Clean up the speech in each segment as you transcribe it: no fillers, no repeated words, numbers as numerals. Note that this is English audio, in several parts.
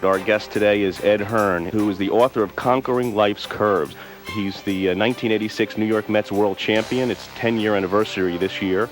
Our guest today is Ed Hearn, who is the author of Conquering Life's Curves. He's the 1986 New York Mets World Champion. It's 10-year anniversary this year.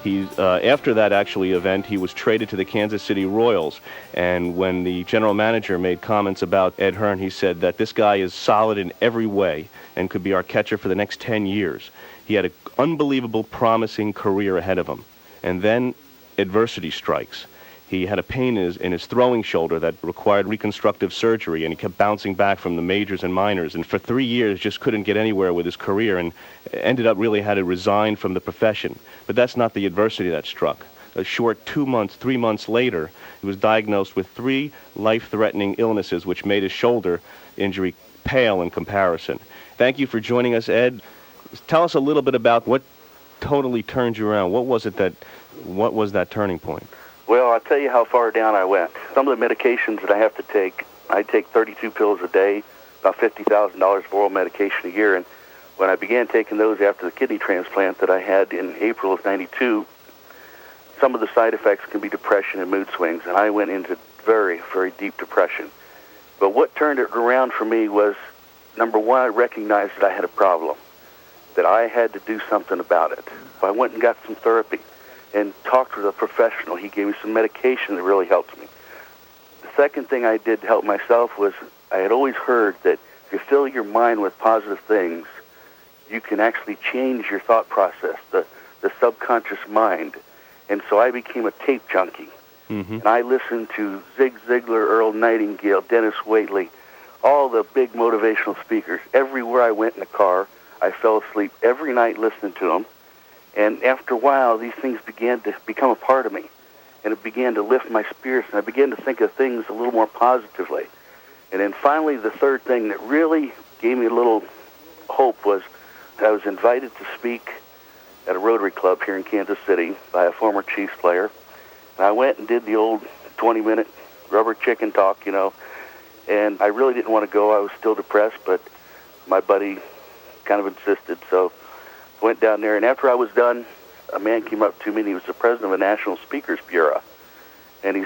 After that event, he was traded to the Kansas City Royals. And when the general manager made comments about Ed Hearn, he said that this guy is solid in every way and could be our catcher for the next 10 years. He had an unbelievable, promising career ahead of him. And then adversity strikes. He had a pain in his throwing shoulder that required reconstructive surgery, and he kept bouncing back from the majors and minors, and for 3 years just couldn't get anywhere with his career, and ended up really had to resign from the profession. But that's not the adversity that struck. A short 3 months later, he was diagnosed with 3 life-threatening illnesses, which made his shoulder injury pale in comparison. Thank you for joining us, Ed. Tell us a little bit about what totally turned you around. What was that turning point? Well, I'll tell you how far down I went. Some of the medications that I have to take, I take 32 pills a day, about $50,000 of oral medication a year. And when I began taking those after the kidney transplant that I had in April of '92, some of the side effects can be depression and mood swings. And I went into very, very deep depression. But what turned it around for me was, number one, I recognized that I had a problem, that I had to do something about it. I went and got some therapy and talked with a professional. He gave me some medication that really helped me. The second thing I did to help myself was I had always heard that if you fill your mind with positive things, you can actually change your thought process, the subconscious mind. And so I became a tape junkie. Mm-hmm. And I listened to Zig Ziglar, Earl Nightingale, Dennis Waitley, all the big motivational speakers. Everywhere I went in the car, I fell asleep every night listening to them. And after a while, these things began to become a part of me. And it began to lift my spirits, and I began to think of things a little more positively. And then finally, the third thing that really gave me a little hope was that I was invited to speak at a Rotary Club here in Kansas City by a former Chiefs player. And I went and did the old 20-minute rubber chicken talk, and I really didn't want to go. I was still depressed, but my buddy kind of insisted, so went down there, and after I was done, a man came up to me, and he was the president of a National Speakers Bureau. And he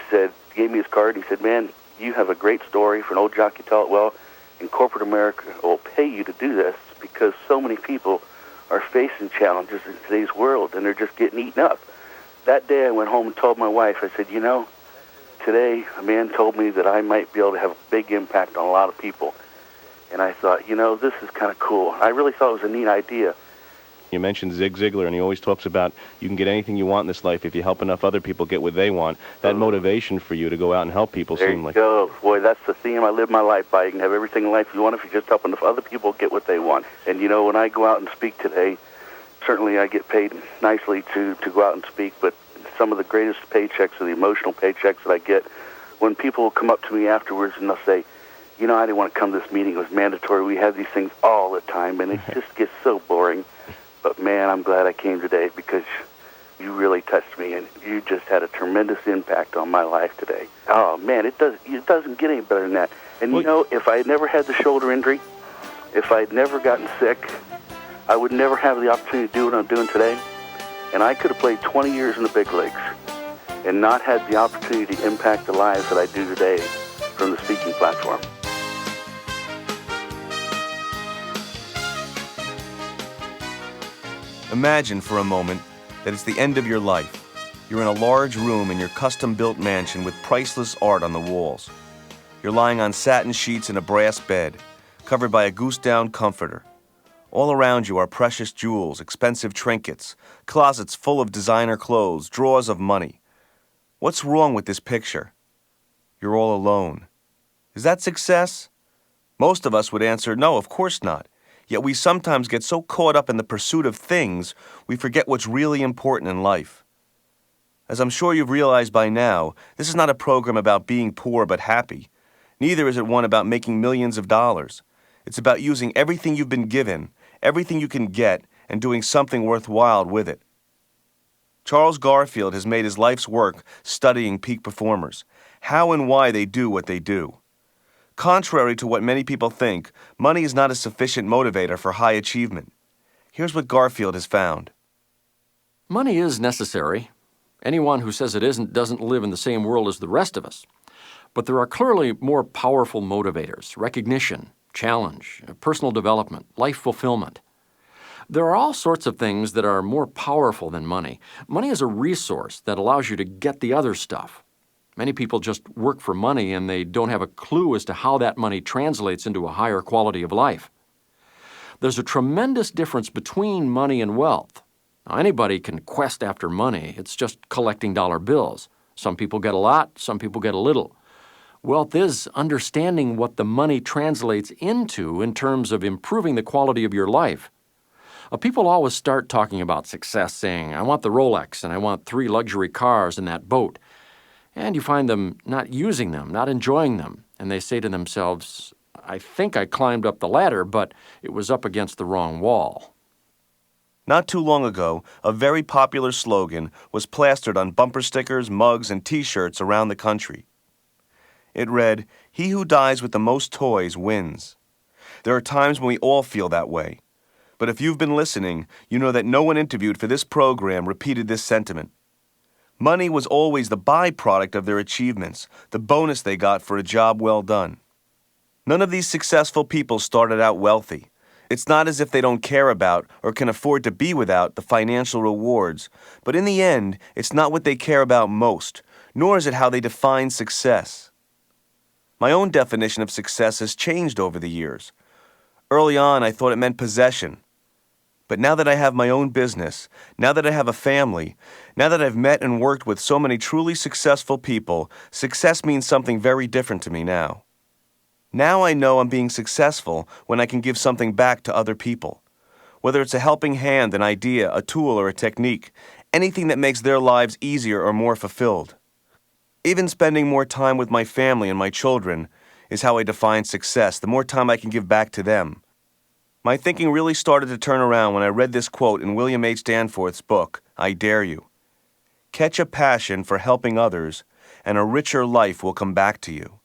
gave me his card, and he said, "Man, you have a great story for an old jockey, tell it well, and corporate America will pay you to do this because so many people are facing challenges in today's world, and they're just getting eaten up." That day I went home and told my wife, I said, today a man told me that I might be able to have a big impact on a lot of people. And I thought, this is kind of cool. I really thought it was a neat idea. You mentioned Zig Ziglar, and he always talks about you can get anything you want in this life if you help enough other people get what they want. That motivation for you to go out and help people seemed like... There you go. Boy, that's the theme I live my life by. You can have everything in life you want if you just help enough other people get what they want. And, when I go out and speak today, certainly I get paid nicely to go out and speak, but some of the greatest paychecks are the emotional paychecks that I get when people will come up to me afterwards and they'll say, I didn't want to come to this meeting. It was mandatory. We have these things all the time, and it just gets so boring. But, man, I'm glad I came today because you really touched me, and you just had a tremendous impact on my life today. Oh, man, it doesn't get any better than that. And, if I had never had the shoulder injury, if I had never gotten sick, I would never have the opportunity to do what I'm doing today. And I could have played 20 years in the big leagues and not had the opportunity to impact the lives that I do today from the speaking platform. Imagine for a moment that it's the end of your life. You're in a large room in your custom-built mansion with priceless art on the walls. You're lying on satin sheets in a brass bed, covered by a goose-down comforter. All around you are precious jewels, expensive trinkets, closets full of designer clothes, drawers of money. What's wrong with this picture? You're all alone. Is that success? Most of us would answer, no, of course not. Yet we sometimes get so caught up in the pursuit of things, we forget what's really important in life. As I'm sure you've realized by now, this is not a program about being poor but happy. Neither is it one about making millions of dollars. It's about using everything you've been given, everything you can get, and doing something worthwhile with it. Charles Garfield has made his life's work studying peak performers, how and why they do what they do. Contrary to what many people think, money is not a sufficient motivator for high achievement. Here's what Garfield has found. Money is necessary. Anyone who says it isn't doesn't live in the same world as the rest of us. But there are clearly more powerful motivators: recognition, challenge, personal development, life fulfillment. There are all sorts of things that are more powerful than money. Money is a resource that allows you to get the other stuff. Many people just work for money and they don't have a clue as to how that money translates into a higher quality of life. There's a tremendous difference between money and wealth. Now, anybody can quest after money. It's just collecting dollar bills. Some people get a lot, some people get a little. Wealth is understanding what the money translates into in terms of improving the quality of your life. People always start talking about success saying, I want the Rolex and I want 3 luxury cars and that boat. And you find them not using them, not enjoying them. And they say to themselves, I think I climbed up the ladder, but it was up against the wrong wall. Not too long ago, a very popular slogan was plastered on bumper stickers, mugs, and T-shirts around the country. It read, "He who dies with the most toys wins." There are times when we all feel that way. But if you've been listening, you know that no one interviewed for this program repeated this sentiment. Money was always the byproduct of their achievements, the bonus they got for a job well done. None of these successful people started out wealthy. It's not as if they don't care about or can afford to be without the financial rewards, but in the end, it's not what they care about most, nor is it how they define success. My own definition of success has changed over the years. Early on, I thought it meant possession. But now that I have my own business, now that I have a family, now that I've met and worked with so many truly successful people, success means something very different to me now. Now I know I'm being successful when I can give something back to other people. Whether it's a helping hand, an idea, a tool, or a technique, anything that makes their lives easier or more fulfilled. Even spending more time with my family and my children is how I define success, the more time I can give back to them. My thinking really started to turn around when I read this quote in William H. Danforth's book, I Dare You. Catch a passion for helping others, and a richer life will come back to you.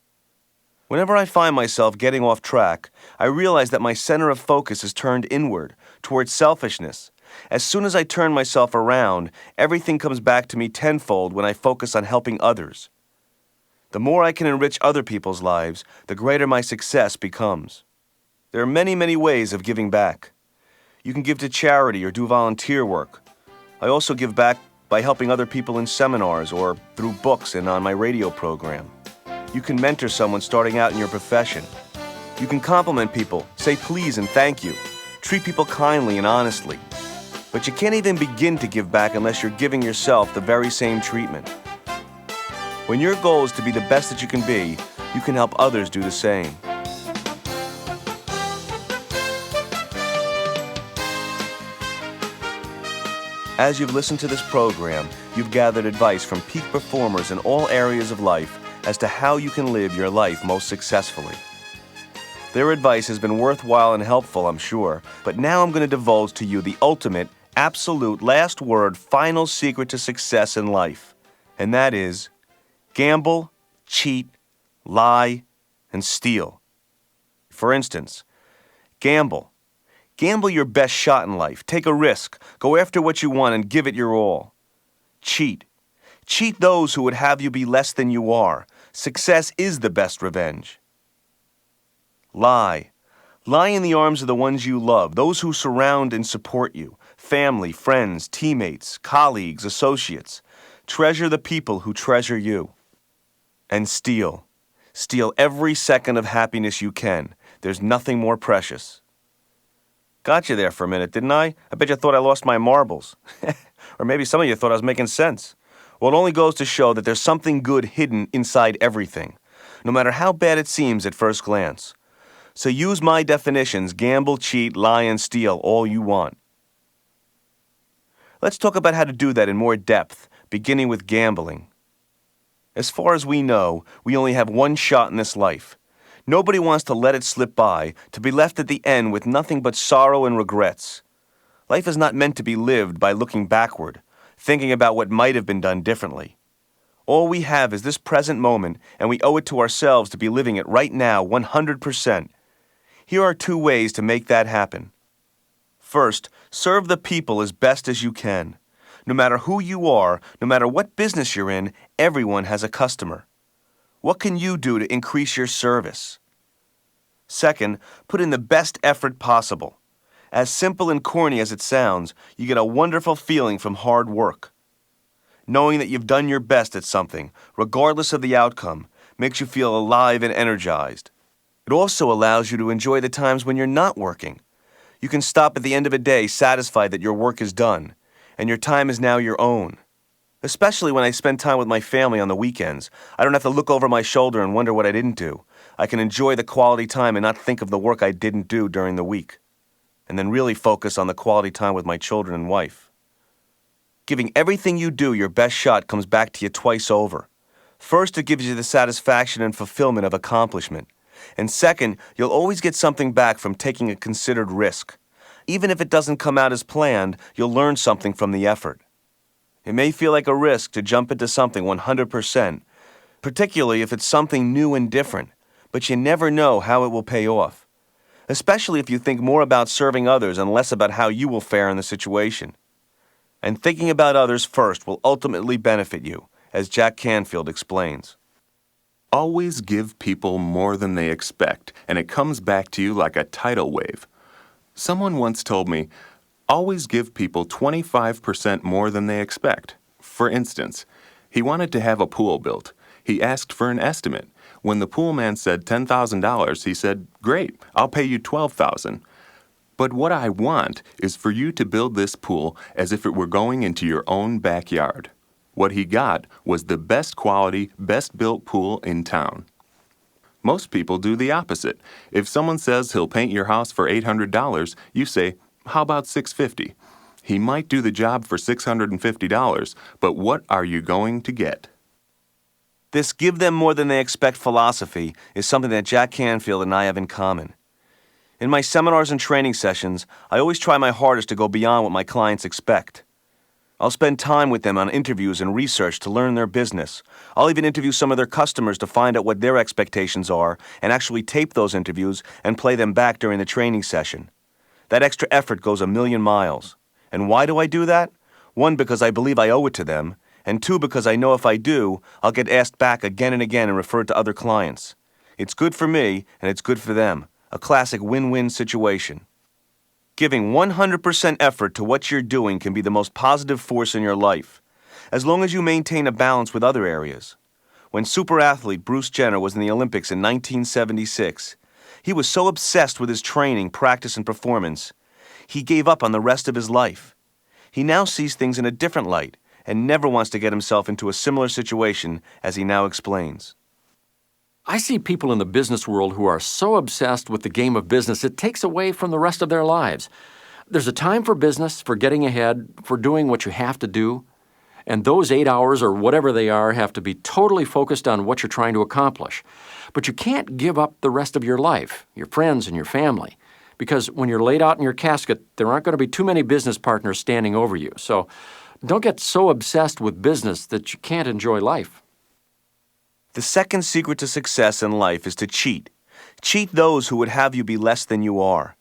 Whenever I find myself getting off track, I realize that my center of focus is turned inward, towards selfishness. As soon as I turn myself around, everything comes back to me tenfold when I focus on helping others. The more I can enrich other people's lives, the greater my success becomes. There are many, many ways of giving back. You can give to charity or do volunteer work. I also give back by helping other people in seminars or through books and on my radio program. You can mentor someone starting out in your profession. You can compliment people, say please and thank you, treat people kindly and honestly. But you can't even begin to give back unless you're giving yourself the very same treatment. When your goal is to be the best that you can be, you can help others do the same. As you've listened to this program, you've gathered advice from peak performers in all areas of life as to how you can live your life most successfully. Their advice has been worthwhile and helpful, I'm sure, but now I'm going to divulge to you the ultimate, absolute, last word, final secret to success in life, and that is gamble, cheat, lie, and steal. For instance, gamble. Gamble your best shot in life. Take a risk. Go after what you want and give it your all. Cheat. Cheat those who would have you be less than you are. Success is the best revenge. Lie. Lie in the arms of the ones you love, those who surround and support you. Family, friends, teammates, colleagues, associates. Treasure the people who treasure you. And steal. Steal every second of happiness you can. There's nothing more precious. Got you there for a minute, didn't I? I bet you thought I lost my marbles. Or maybe some of you thought I was making sense. Well, it only goes to show that there's something good hidden inside everything, no matter how bad it seems at first glance. So use my definitions, gamble, cheat, lie, and steal all you want. Let's talk about how to do that in more depth, beginning with gambling. As far as we know, we only have one shot in this life. Nobody wants to let it slip by, to be left at the end with nothing but sorrow and regrets. Life is not meant to be lived by looking backward, thinking about what might have been done differently. All we have is this present moment, and we owe it to ourselves to be living it right now 100%. Here are 2 ways to make that happen. First, serve the people as best as you can. No matter who you are, no matter what business you're in, everyone has a customer. What can you do to increase your service? Second, put in the best effort possible. As simple and corny as it sounds, you get a wonderful feeling from hard work. Knowing that you've done your best at something, regardless of the outcome, makes you feel alive and energized. It also allows you to enjoy the times when you're not working. You can stop at the end of a day satisfied that your work is done, and your time is now your own. Especially when I spend time with my family on the weekends, I don't have to look over my shoulder and wonder what I didn't do. I can enjoy the quality time and not think of the work I didn't do during the week, and then really focus on the quality time with my children and wife. Giving everything you do your best shot comes back to you twice over. First, it gives you the satisfaction and fulfillment of accomplishment. And second, you'll always get something back from taking a considered risk. Even if it doesn't come out as planned, you'll learn something from the effort. It may feel like a risk to jump into something 100%, particularly if it's something new and different, but you never know how it will pay off, especially if you think more about serving others and less about how you will fare in the situation. And thinking about others first will ultimately benefit you, as Jack Canfield explains. Always give people more than they expect, and it comes back to you like a tidal wave. Someone once told me, always give people 25% more than they expect. For instance, he wanted to have a pool built. He asked for an estimate. When the pool man said $10,000, he said, "Great, I'll pay you $12,000. But what I want is for you to build this pool as if it were going into your own backyard." What he got was the best quality, best built pool in town. Most people do the opposite. If someone says he'll paint your house for $800, you say, "How about $650? He might do the job for $650, but what are you going to get? This give them more than they expect philosophy is something that Jack Canfield and I have in common. In my seminars and training sessions, I always try my hardest to go beyond what my clients expect. I'll spend time with them on interviews and research to learn their business. I'll even interview some of their customers to find out what their expectations are and actually tape those interviews and play them back during the training session. That extra effort goes a million miles. And why do I do that? One, because I believe I owe it to them, and two, because I know if I do, I'll get asked back again and again and referred to other clients. It's good for me, and it's good for them. A classic win-win situation. Giving 100% effort to what you're doing can be the most positive force in your life, as long as you maintain a balance with other areas. When super athlete Bruce Jenner was in the Olympics in 1976, he was so obsessed with his training, practice, and performance, he gave up on the rest of his life. He now sees things in a different light and never wants to get himself into a similar situation, as he now explains. I see people in the business world who are so obsessed with the game of business it takes away from the rest of their lives. There's a time for business, for getting ahead, for doing what you have to do, and those 8 hours or whatever they are have to be totally focused on what you're trying to accomplish. But you can't give up the rest of your life, your friends and your family, because when you're laid out in your casket, there aren't going to be too many business partners standing over you. So don't get so obsessed with business that you can't enjoy life. The second secret to success in life is to cheat. Cheat those who would have you be less than you are.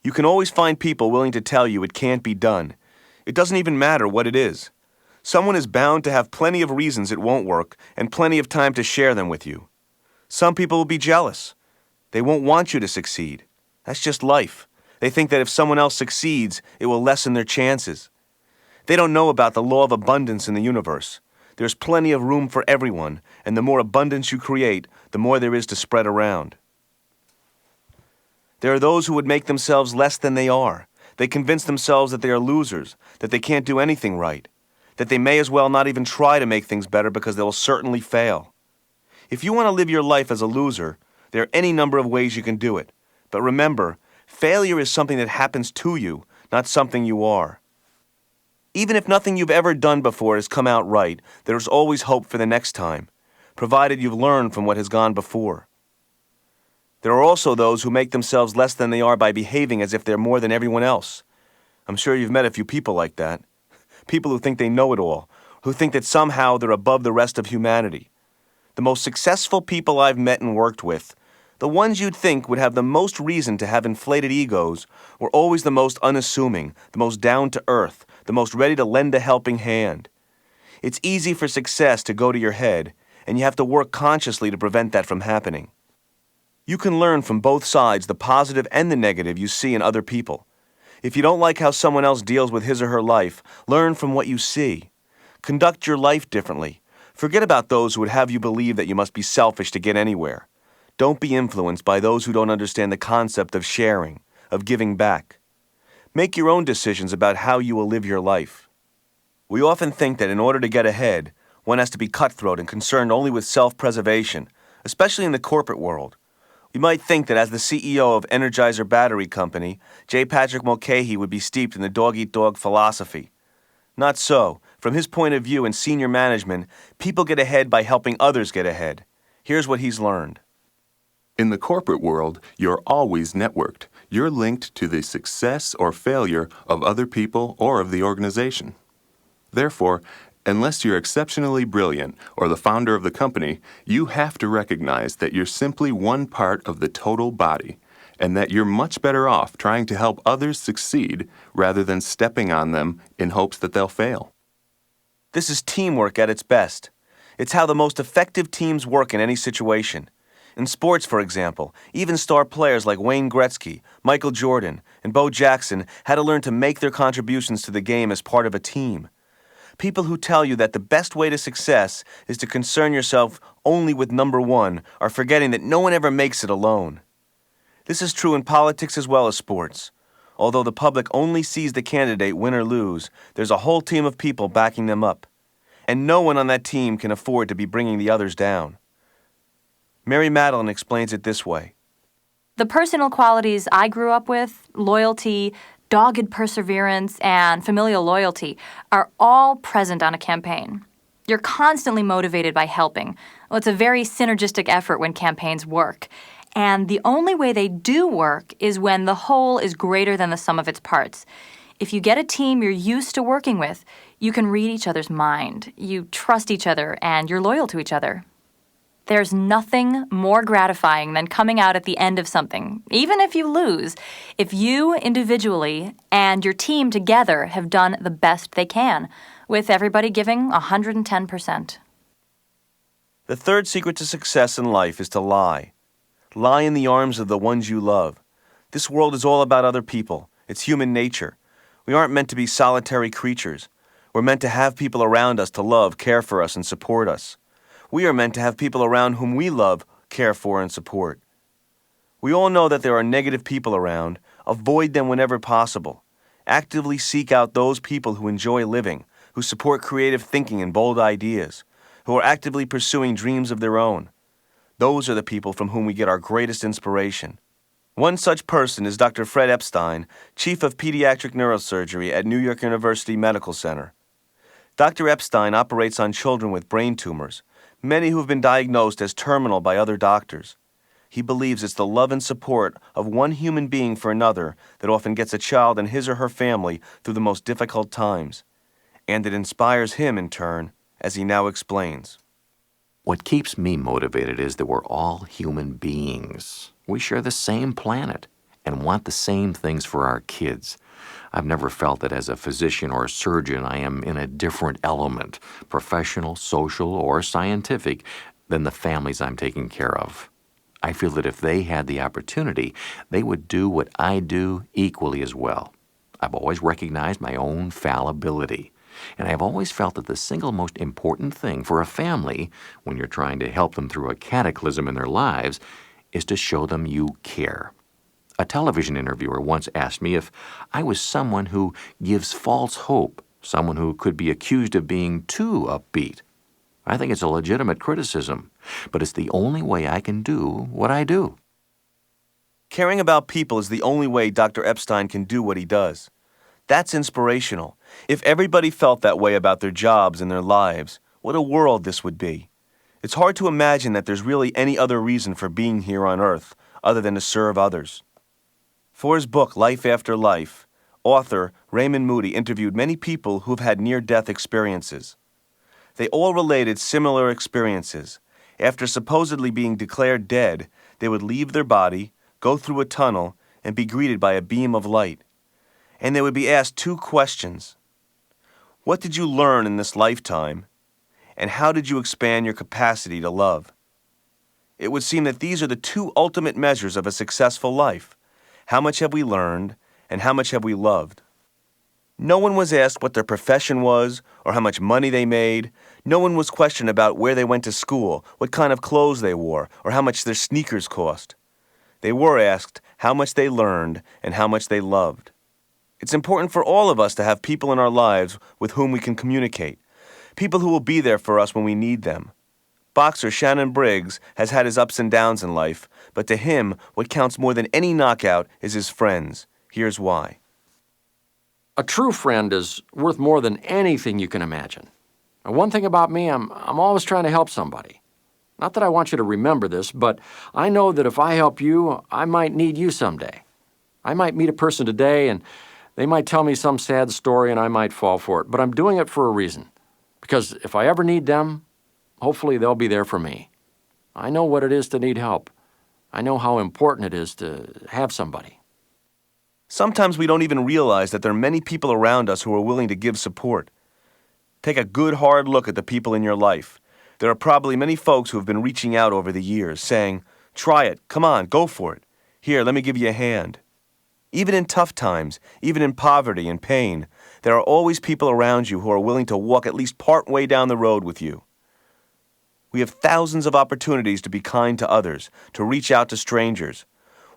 You can always find people willing to tell you it can't be done. It doesn't even matter what it is. Someone is bound to have plenty of reasons it won't work and plenty of time to share them with you. Some people will be jealous. They won't want you to succeed. That's just life. They think that if someone else succeeds, it will lessen their chances. They don't know about the law of abundance in the universe. There's plenty of room for everyone, and the more abundance you create, the more there is to spread around. There are those who would make themselves less than they are. They convince themselves that they are losers, that they can't do anything right, that they may as well not even try to make things better because they will certainly fail. If you want to live your life as a loser, there are any number of ways you can do it. But remember, failure is something that happens to you, not something you are. Even if nothing you've ever done before has come out right, there's always hope for the next time, provided you've learned from what has gone before. There are also those who make themselves less than they are by behaving as if they're more than everyone else. I'm sure you've met a few people like that. People who think they know it all, who think that somehow they're above the rest of humanity. The most successful people I've met and worked with, the ones you'd think would have the most reason to have inflated egos, were always the most unassuming, the most down-to-earth, the most ready to lend a helping hand. It's easy for success to go to your head, and you have to work consciously to prevent that from happening. You can learn from both sides, the positive and the negative you see in other people. If you don't like how someone else deals with his or her life, learn from what you see. Conduct your life differently. Forget about those who would have you believe that you must be selfish to get anywhere. Don't be influenced by those who don't understand the concept of sharing, of giving back. Make your own decisions about how you will live your life. We often think that in order to get ahead, one has to be cutthroat and concerned only with self-preservation, especially in the corporate world. You might think that as the CEO of Energizer Battery Company, J. Patrick Mulcahy would be steeped in the dog-eat-dog philosophy. Not so. From his point of view in senior management, people get ahead by helping others get ahead. Here's what he's learned. In the corporate world, you're always networked. You're linked to the success or failure of other people or of the organization. Therefore, unless you're exceptionally brilliant or the founder of the company, you have to recognize that you're simply one part of the total body, and that you're much better off trying to help others succeed rather than stepping on them in hopes that they'll fail. This is teamwork at its best. It's how the most effective teams work in any situation. In sports, for example, even star players like Wayne Gretzky, Michael Jordan, and Bo Jackson had to learn to make their contributions to the game as part of a team. People who tell you that the best way to success is to concern yourself only with number one are forgetting that no one ever makes it alone. This is true in politics as well as sports. Although the public only sees the candidate win or lose, there's a whole team of people backing them up. And no one on that team can afford to be bringing the others down. Mary Madeline explains it this way. The personal qualities I grew up with, loyalty, dogged perseverance, and familial loyalty, are all present on a campaign. You're constantly motivated by helping. Well, it's a very synergistic effort when campaigns work. And the only way they do work is when the whole is greater than the sum of its parts. If you get a team you're used to working with, you can read each other's mind, you trust each other, and you're loyal to each other. There's nothing more gratifying than coming out at the end of something, even if you lose, if you individually and your team together have done the best they can, with everybody giving 110%. The third secret to success in life is to lie. Lie in the arms of the ones you love. This world is all about other people. It's human nature. We aren't meant to be solitary creatures. We're meant to have people around us to love, care for us, and support us. We are meant to have people around whom we love, care for, and support. We all know that there are negative people around. Avoid them whenever possible. Actively seek out those people who enjoy living, who support creative thinking and bold ideas, who are actively pursuing dreams of their own. Those are the people from whom we get our greatest inspiration. One such person is Dr. Fred Epstein, Chief of Pediatric Neurosurgery at New York University Medical Center. Dr. Epstein operates on children with brain tumors, many who have been diagnosed as terminal by other doctors. He believes it's the love and support of one human being for another that often gets a child and his or her family through the most difficult times. And it inspires him in turn, as he now explains. What keeps me motivated is that we're all human beings. We share the same planet and want the same things for our kids. I've never felt that as a physician or a surgeon I am in a different element, professional, social, or scientific, than the families I'm taking care of. I feel that if they had the opportunity, they would do what I do equally as well. I've always recognized my own fallibility. And I've always felt that the single most important thing for a family, when you're trying to help them through a cataclysm in their lives, is to show them you care. A television interviewer once asked me if I was someone who gives false hope, someone who could be accused of being too upbeat. I think it's a legitimate criticism, but it's the only way I can do what I do. Caring about people is the only way Dr. Epstein can do what he does. That's inspirational. If everybody felt that way about their jobs and their lives, what a world this would be. It's hard to imagine that there's really any other reason for being here on Earth other than to serve others. For his book, Life After Life, author Raymond Moody interviewed many people who've had near-death experiences. They all related similar experiences. After supposedly being declared dead, they would leave their body, go through a tunnel, and be greeted by a beam of light. And they would be asked two questions. What did you learn in this lifetime? And how did you expand your capacity to love? It would seem that these are the two ultimate measures of a successful life. How much have we learned, and how much have we loved? No one was asked what their profession was or how much money they made. No one was questioned about where they went to school, what kind of clothes they wore, or how much their sneakers cost. They were asked how much they learned and how much they loved. It's important for all of us to have people in our lives with whom we can communicate, people who will be there for us when we need them. Boxer Shannon Briggs has had his ups and downs in life, but to him, what counts more than any knockout is his friends. Here's why. A true friend is worth more than anything you can imagine. And one thing about me, I'm always trying to help somebody. Not that I want you to remember this, but I know that if I help you, I might need you someday. I might meet a person today and they might tell me some sad story and I might fall for it, but I'm doing it for a reason. Because if I ever need them, hopefully they'll be there for me. I know what it is to need help. I know how important it is to have somebody. Sometimes we don't even realize that there are many people around us who are willing to give support. Take a good hard look at the people in your life. There are probably many folks who have been reaching out over the years, saying, "Try it, come on, go for it. Here, let me give you a hand." Even in tough times, even in poverty and pain, there are always people around you who are willing to walk at least part way down the road with you. We have thousands of opportunities to be kind to others, to reach out to strangers.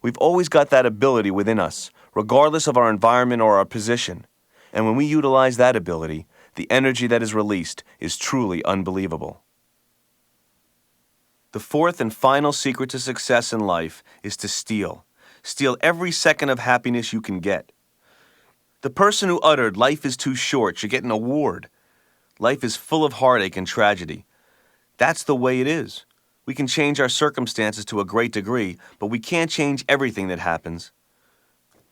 We've always got that ability within us, regardless of our environment or our position. And when we utilize that ability, the energy that is released is truly unbelievable. The fourth and final secret to success in life is to steal. Steal every second of happiness you can get. The person who uttered "life is too short" should get an award. Life is full of heartache and tragedy. That's the way it is. We can change our circumstances to a great degree, but we can't change everything that happens.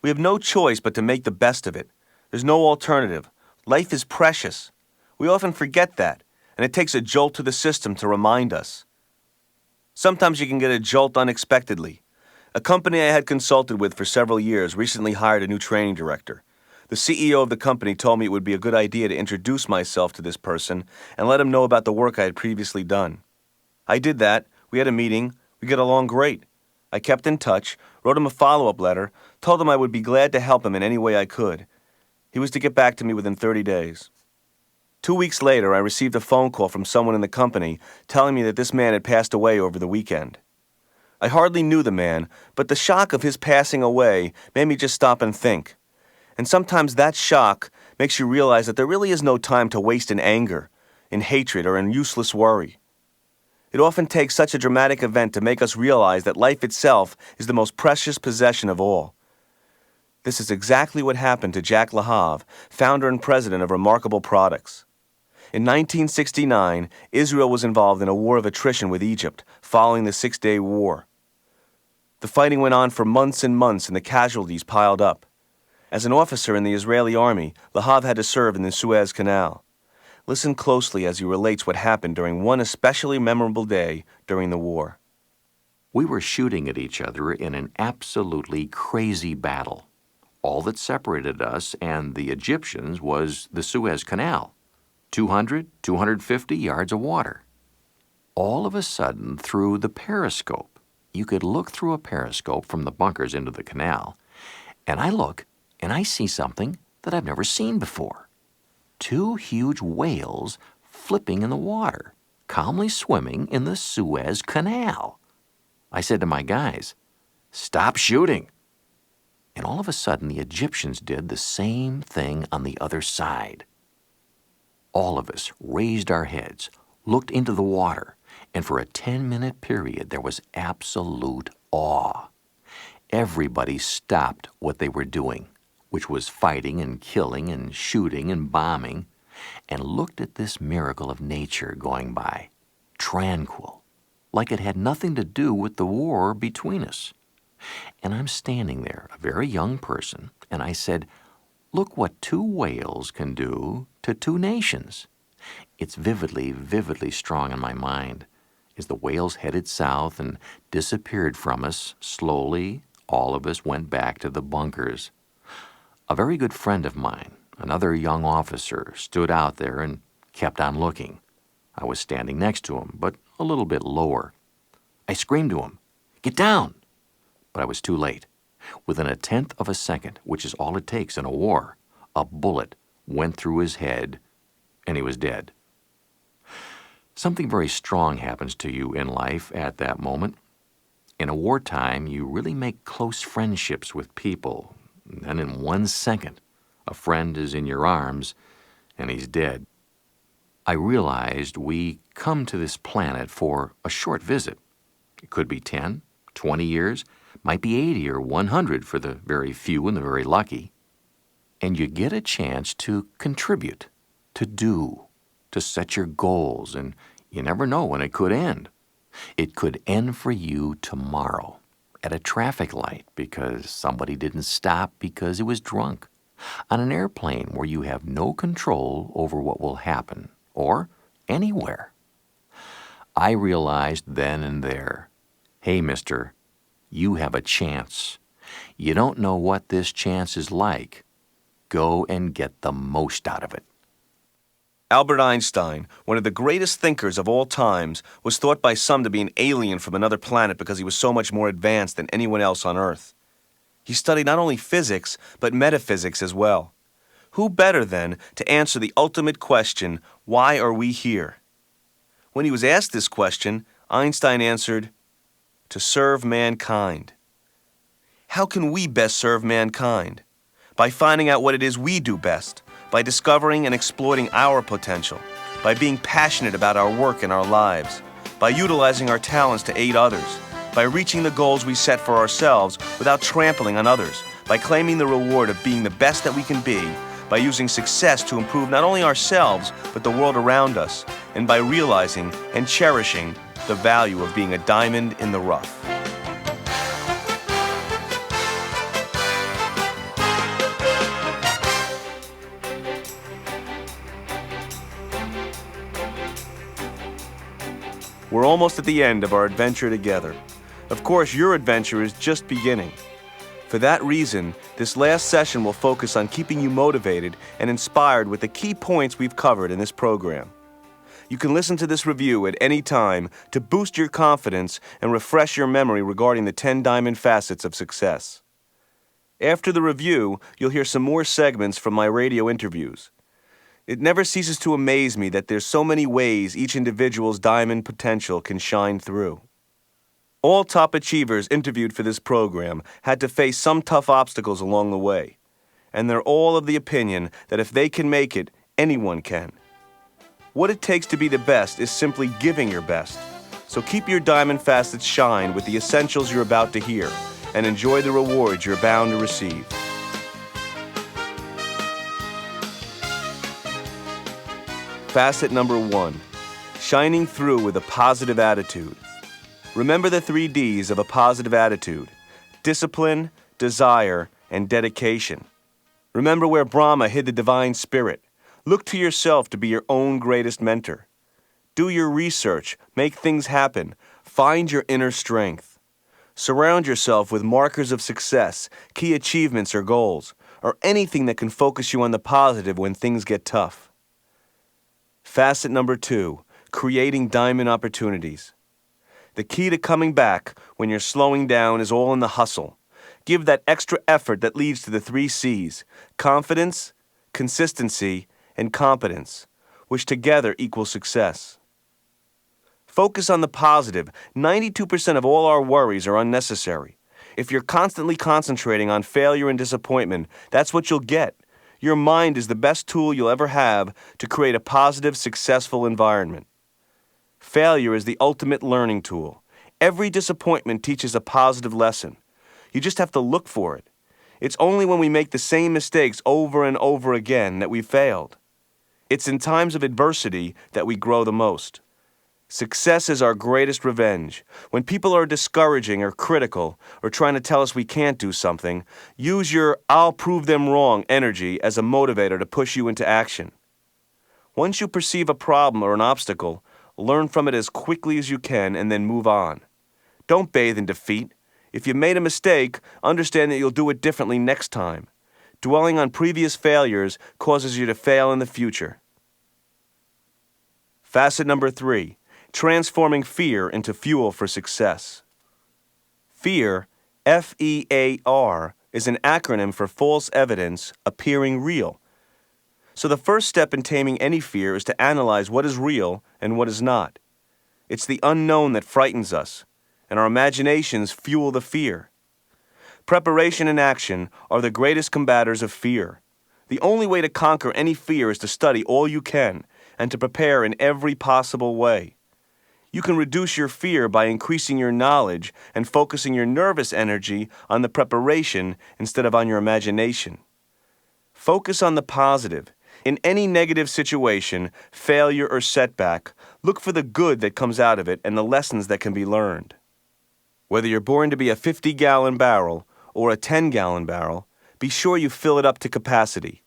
We have no choice but to make the best of it. There's no alternative. Life is precious. We often forget that, and it takes a jolt to the system to remind us. Sometimes you can get a jolt unexpectedly. A company I had consulted with for several years recently hired a new training director. The CEO of the company told me it would be a good idea to introduce myself to this person and let him know about the work I had previously done. I did that. We had a meeting. We got along great. I kept in touch, wrote him a follow-up letter, told him I would be glad to help him in any way I could. He was to get back to me within 30 days. 2 weeks later, I received a phone call from someone in the company telling me that this man had passed away over the weekend. I hardly knew the man, but the shock of his passing away made me just stop and think. And sometimes that shock makes you realize that there really is no time to waste in anger, in hatred, or in useless worry. It often takes such a dramatic event to make us realize that life itself is the most precious possession of all. This is exactly what happened to Jack LaHave, founder and president of Remarkable Products. In 1969, Israel was involved in a war of attrition with Egypt following the Six-Day War. The fighting went on for months and months, and the casualties piled up. As an officer in the Israeli army, LaHave had to serve in the Suez Canal. Listen closely as he relates what happened during one especially memorable day during the war. We were shooting at each other in an absolutely crazy battle. All that separated us and the Egyptians was the Suez Canal. 200, 250 yards of water. All of a sudden, through the periscope, you could look through a periscope from the bunkers into the canal, and I look and I see something that I've never seen before. 2 huge whales flipping in the water, calmly swimming in the Suez Canal. I said to my guys, "Stop shooting." And all of a sudden, the Egyptians did the same thing on the other side. All of us raised our heads, looked into the water, and for a 10-minute period, there was absolute awe. Everybody stopped what they were doing, which was fighting and killing and shooting and bombing, and looked at this miracle of nature going by, tranquil, like it had nothing to do with the war between us. And I'm standing there, a very young person, and I said, "Look what 2 whales can do to 2 nations." It's vividly, vividly strong in my mind. As the whales headed south and disappeared from us, slowly, all of us went back to the bunkers. A very good friend of mine, another young officer, stood out there and kept on looking. I was standing next to him, but a little bit lower. I screamed to him, "Get down!" But I was too late. Within a tenth of a second, which is all it takes in a war, a bullet went through his head, and he was dead. Something very strong happens to you in life at that moment. In a wartime, you really make close friendships with people. And in 1 second, a friend is in your arms, and he's dead. I realized we come to this planet for a short visit. It could be 10, 20 years, might be 80 or 100 for the very few and the very lucky. And you get a chance to contribute, to do, to set your goals, and you never know when it could end. It could end for you tomorrow at a traffic light because somebody didn't stop because it was drunk, on an airplane where you have no control over what will happen, or anywhere. I realized then and there, hey, mister, you have a chance. You don't know what this chance is like. Go and get the most out of it. Albert Einstein, one of the greatest thinkers of all times, was thought by some to be an alien from another planet because he was so much more advanced than anyone else on Earth. He studied not only physics, but metaphysics as well. Who better, then, to answer the ultimate question, why are we here? When he was asked this question, Einstein answered, to serve mankind. How can we best serve mankind? By finding out what it is we do best, by discovering and exploiting our potential, by being passionate about our work and our lives, by utilizing our talents to aid others, by reaching the goals we set for ourselves without trampling on others, by claiming the reward of being the best that we can be, by using success to improve not only ourselves, but the world around us, and by realizing and cherishing the value of being a diamond in the rough. We're almost at the end of our adventure together. Of course, your adventure is just beginning. For that reason, this last session will focus on keeping you motivated and inspired with the key points we've covered in this program. You can listen to this review at any time to boost your confidence and refresh your memory regarding the 10 diamond facets of success. After the review, you'll hear some more segments from my radio interviews. It never ceases to amaze me that there's so many ways each individual's diamond potential can shine through. All top achievers interviewed for this program had to face some tough obstacles along the way, and they're all of the opinion that if they can make it, anyone can. What it takes to be the best is simply giving your best. So keep your diamond facets shine with the essentials you're about to hear, and enjoy the rewards you're bound to receive. Facet number 1, shining through with a positive attitude. Remember the 3 Ds of a positive attitude: discipline, desire, and dedication. Remember where Brahma hid the divine spirit. Look to yourself to be your own greatest mentor. Do your research, make things happen, find your inner strength. Surround yourself with markers of success, key achievements or goals, or anything that can focus you on the positive when things get tough. Facet number 2, creating diamond opportunities. The key to coming back when you're slowing down is all in the hustle. Give that extra effort that leads to the 3 C's: confidence, consistency, and competence, which together equal success. Focus on the positive. 92% of all our worries are unnecessary. If you're constantly concentrating on failure and disappointment, that's what you'll get. Your mind is the best tool you'll ever have to create a positive, successful environment. Failure is the ultimate learning tool. Every disappointment teaches a positive lesson. You just have to look for it. It's only when we make the same mistakes over and over again that we failed. It's in times of adversity that we grow the most. Success is our greatest revenge. When people are discouraging or critical or trying to tell us we can't do something, use your "I'll prove them wrong" energy as a motivator to push you into action. Once you perceive a problem or an obstacle, learn from it as quickly as you can and then move on. Don't bathe in defeat. If you made a mistake, understand that you'll do it differently next time. Dwelling on previous failures causes you to fail in the future. Facet number 3, transforming fear into fuel for success. Fear, F-E-A-R, is an acronym for false evidence appearing real. So the first step in taming any fear is to analyze what is real and what is not. It's the unknown that frightens us, and our imaginations fuel the fear. Preparation and action are the greatest combaters of fear. The only way to conquer any fear is to study all you can and to prepare in every possible way. You can reduce your fear by increasing your knowledge and focusing your nervous energy on the preparation instead of on your imagination. Focus on the positive. In any negative situation, failure or setback, look for the good that comes out of it and the lessons that can be learned. Whether you're born to be a 50-gallon barrel or a 10-gallon barrel, be sure you fill it up to capacity.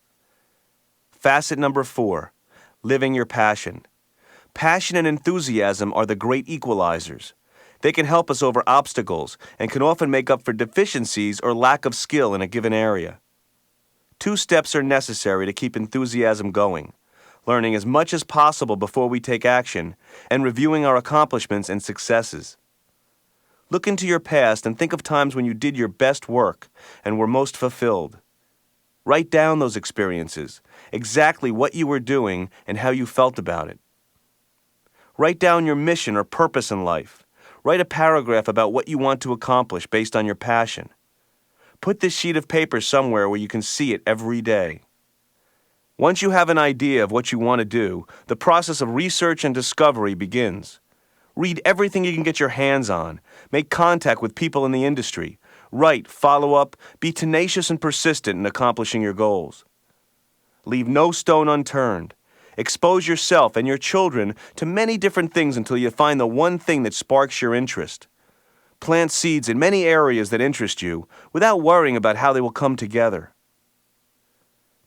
Facet number 4, living your passion. Passion and enthusiasm are the great equalizers. They can help us over obstacles and can often make up for deficiencies or lack of skill in a given area. 2 steps are necessary to keep enthusiasm going: learning as much as possible before we take action and reviewing our accomplishments and successes. Look into your past and think of times when you did your best work and were most fulfilled. Write down those experiences, exactly what you were doing and how you felt about it. Write down your mission or purpose in life. Write a paragraph about what you want to accomplish based on your passion. Put this sheet of paper somewhere where you can see it every day. Once you have an idea of what you want to do, the process of research and discovery begins. Read everything you can get your hands on. Make contact with people in the industry. Write, follow up, be tenacious and persistent in accomplishing your goals. Leave no stone unturned. Expose yourself and your children to many different things until you find the one thing that sparks your interest. Plant seeds in many areas that interest you without worrying about how they will come together.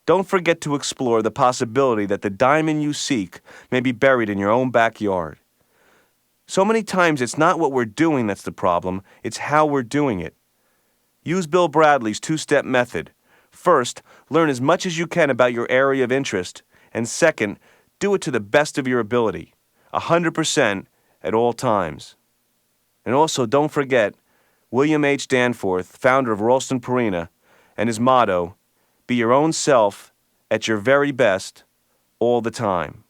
Don't forget to explore the possibility that the diamond you seek may be buried in your own backyard. So many times it's not what we're doing that's the problem, it's how we're doing it. Use Bill Bradley's 2-step method. First, learn as much as you can about your area of interest, and second, do it to the best of your ability, 100% at all times. And also, don't forget William H. Danforth, founder of Ralston Purina, and his motto, be your own self at your very best all the time.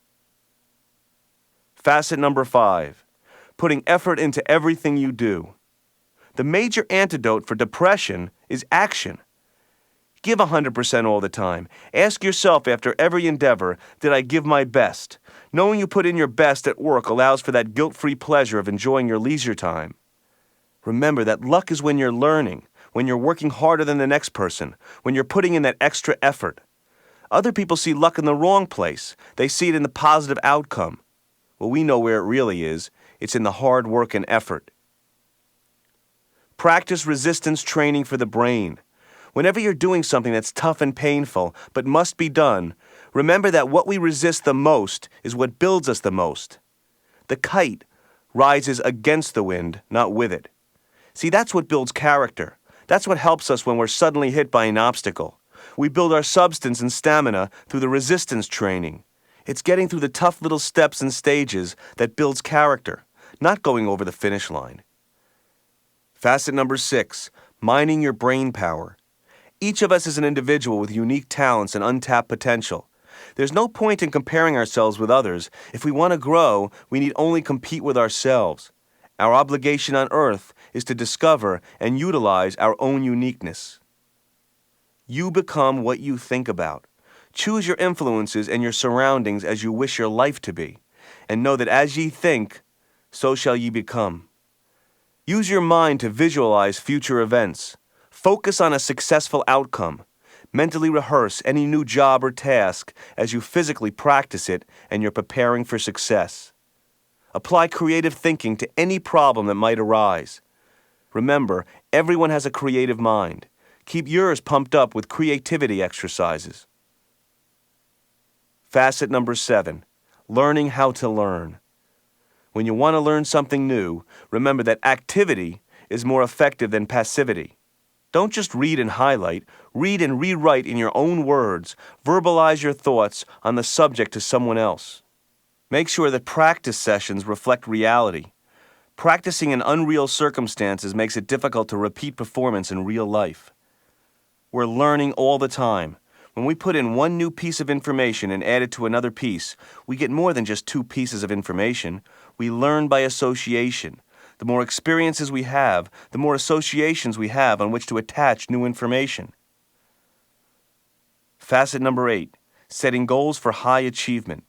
Facet number 5, putting effort into everything you do. The major antidote for depression is action. Give 100% all the time. Ask yourself after every endeavor, did I give my best? Knowing you put in your best at work allows for that guilt-free pleasure of enjoying your leisure time. Remember that luck is when you're learning, when you're working harder than the next person, when you're putting in that extra effort. Other people see luck in the wrong place. They see it in the positive outcome. Well, we know where it really is. It's in the hard work and effort. Practice resistance training for the brain. Whenever you're doing something that's tough and painful, but must be done, remember that what we resist the most is what builds us the most. The kite rises against the wind, not with it. See, that's what builds character. That's what helps us when we're suddenly hit by an obstacle. We build our substance and stamina through the resistance training. It's getting through the tough little steps and stages that builds character, not going over the finish line. Facet number 6, mining your brain power. Each of us is an individual with unique talents and untapped potential. There's no point in comparing ourselves with others. If we want to grow, we need only compete with ourselves. Our obligation on earth is to discover and utilize our own uniqueness. You become what you think about. Choose your influences and your surroundings as you wish your life to be, and know that as ye think, so shall ye become. Use your mind to visualize future events. Focus on a successful outcome. Mentally rehearse any new job or task as you physically practice it and you're preparing for success. Apply creative thinking to any problem that might arise. Remember, everyone has a creative mind. Keep yours pumped up with creativity exercises. Facet number 7, learning how to learn. When you want to learn something new, remember that activity is more effective than passivity. Don't just read and highlight, read and rewrite in your own words, verbalize your thoughts on the subject to someone else. Make sure that practice sessions reflect reality. Practicing in unreal circumstances makes it difficult to repeat performance in real life. We're learning all the time. When we put in one new piece of information and add it to another piece, we get more than just two pieces of information. We learn by association. The more experiences we have, the more associations we have on which to attach new information. Facet number 8, setting goals for high achievement.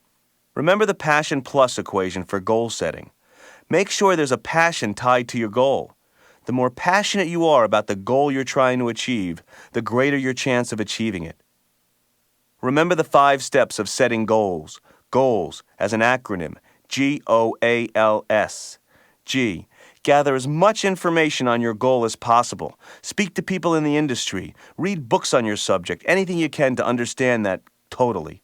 Remember the Passion Plus equation for goal setting. Make sure there's a passion tied to your goal. The more passionate you are about the goal you're trying to achieve, the greater your chance of achieving it. Remember the 5 steps of setting goals. Goals, as an acronym, GOALS. G. Gather as much information on your goal as possible. Speak to people in the industry. Read books on your subject, anything you can to understand that totally.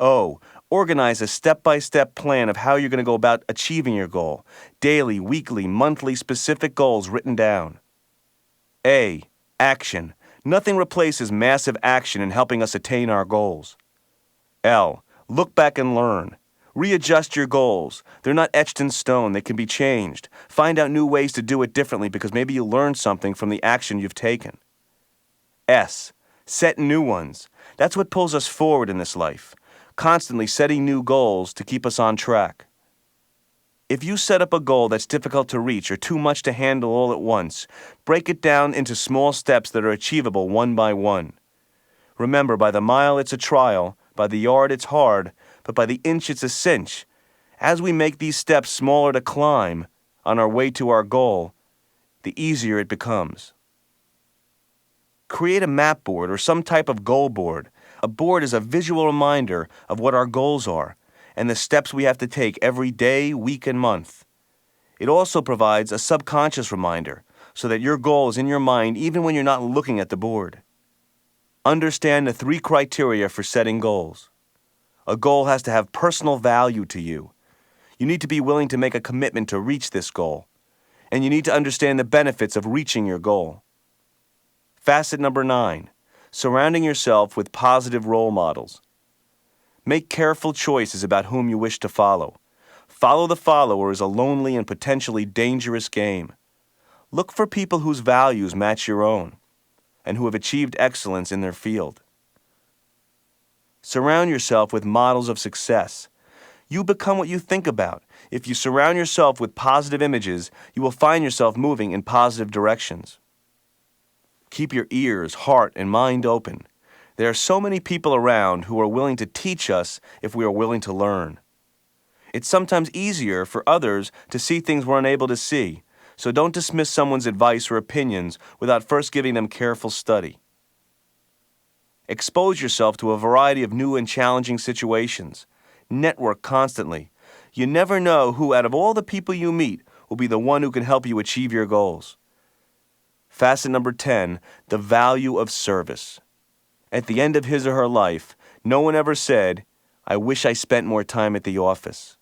O. Organize a step-by-step plan of how you're going to go about achieving your goal. Daily, weekly, monthly, specific goals written down. A. Action. Nothing replaces massive action in helping us attain our goals. L. Look back and learn. Readjust your goals. They're not etched in stone. They can be changed. Find out new ways to do it differently because maybe you learned something from the action you've taken. S. Set new ones. That's what pulls us forward in this life. Constantly setting new goals to keep us on track. If you set up a goal that's difficult to reach or too much to handle all at once, break it down into small steps that are achievable one by one. Remember, by the mile it's a trial, by the yard it's hard, but by the inch it's a cinch. As we make these steps smaller to climb on our way to our goal, the easier it becomes. Create a map board or some type of goal board. A board is a visual reminder of what our goals are and the steps we have to take every day, week, and month. It also provides a subconscious reminder so that your goal is in your mind even when you're not looking at the board. Understand the 3 criteria for setting goals. A goal has to have personal value to you. You need to be willing to make a commitment to reach this goal, and you need to understand the benefits of reaching your goal. Facet number 9, surrounding yourself with positive role models. Make careful choices about whom you wish to follow. Follow the follower is a lonely and potentially dangerous game. Look for people whose values match your own and who have achieved excellence in their field. Surround yourself with models of success. You become what you think about. If you surround yourself with positive images, you will find yourself moving in positive directions. Keep your ears, heart, and mind open. There are so many people around who are willing to teach us if we are willing to learn. It's sometimes easier for others to see things we're unable to see, so don't dismiss someone's advice or opinions without first giving them careful study. Expose yourself to a variety of new and challenging situations. Network constantly. You never know who out of all the people you meet will be the one who can help you achieve your goals. Facet number 10, the value of service. At the end of his or her life, no one ever said, "I wish I spent more time at the office."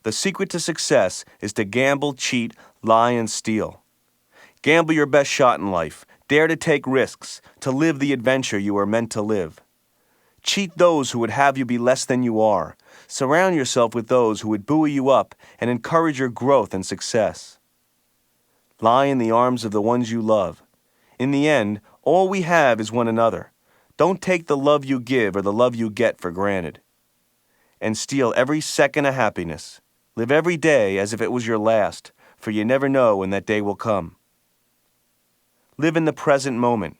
The secret to success is to gamble, cheat, lie, and steal. Gamble your best shot in life. Dare to take risks, to live the adventure you are meant to live. Cheat those who would have you be less than you are. Surround yourself with those who would buoy you up and encourage your growth and success. Lie in the arms of the ones you love. In the end, all we have is one another. Don't take the love you give or the love you get for granted. And steal every second of happiness. Live every day as if it was your last, for you never know when that day will come. Live in the present moment.